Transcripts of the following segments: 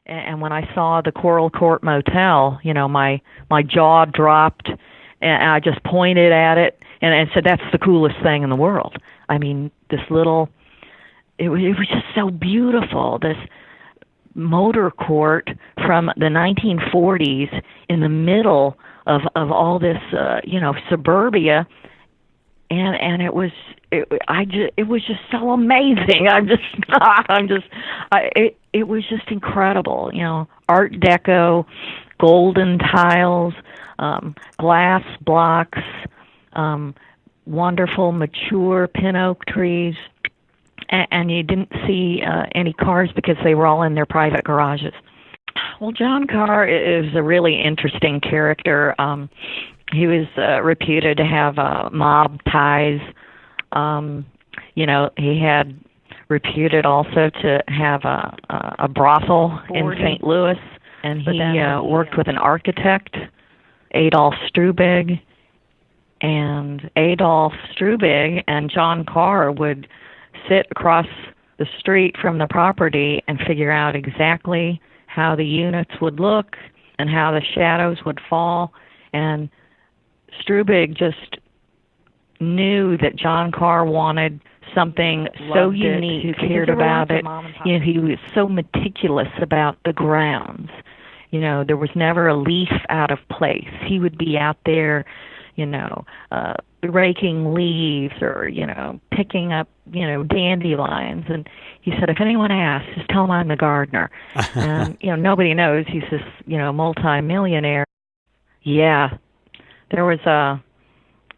And when I saw the Coral Court Motel, my jaw dropped, and I just pointed at it and said, "That's the coolest thing in the world." I mean, this little, it was just so beautiful. This motor court from the 1940s in the middle of all this, suburbia, and it was just so amazing. It was just incredible. Art Deco, golden tiles, glass blocks, wonderful mature pin oak trees, and you didn't see any cars because they were all in their private garages. Well, John Carr is a really interesting character. He was reputed to have mob ties. He had reputed also to have a brothel in St. Louis, and he worked with an architect, Adolf Strubig. And Adolf Strubig and John Carr would sit across the street from the property and figure out exactly how the units would look and how the shadows would fall. And Strubig just knew that John Carr wanted something so unique, who cared about it. He was so meticulous about the grounds. There was never a leaf out of place. He would be out there, raking leaves or, picking up, dandelions. And he said, if anyone asks, just tell them I'm the gardener. And, nobody knows he's this, multi-millionaire. Yeah. There was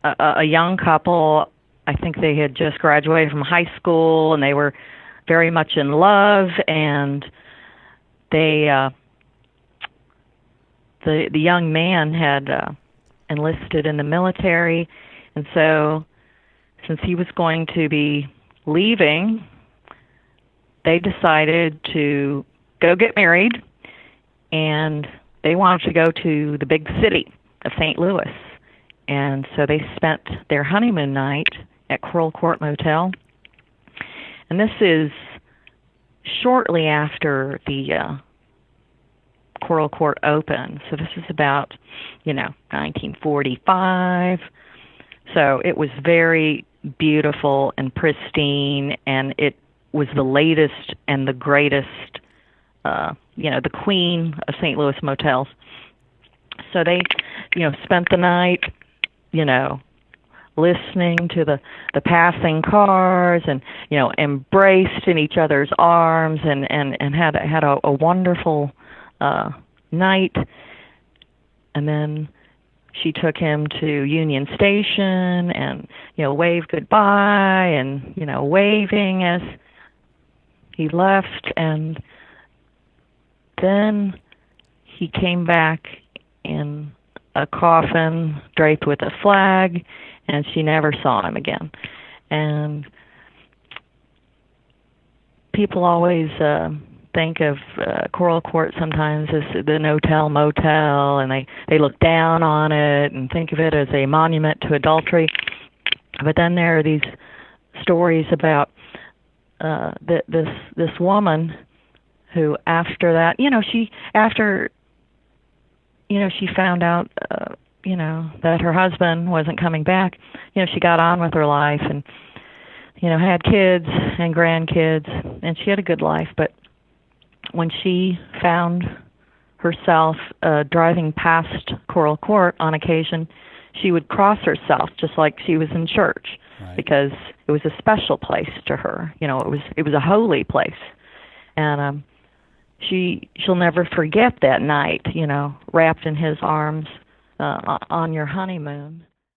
a young couple. I think they had just graduated from high school, and they were very much in love, and they the young man had enlisted in the military, and so since he was going to be leaving, they decided to go get married, and they wanted to go to the big city of St. Louis. And so they spent their honeymoon night at Coral Court Motel. And this is shortly after the Coral Court opened. So this is about, 1945. So it was very beautiful and pristine, and it was the latest and the greatest, the queen of St. Louis motels. So they, spent the night, listening to the passing cars, and embraced in each other's arms, and had a wonderful night. And then she took him to Union Station, and waved goodbye, and waving as he left. And then he came back in a coffin draped with a flag, and she never saw him again. And people always think of Coral Court sometimes as the no-tell motel, and they look down on it and think of it as a monument to adultery. But then there are these stories about this woman who, after that, she found out, that her husband wasn't coming back. She got on with her life and, had kids and grandkids, and she had a good life. But when she found herself driving past Coral Court on occasion, she would cross herself just like she was in church, right, because it was a special place to her. It was a holy place. And she'll never forget that night, wrapped in his arms on your honeymoon.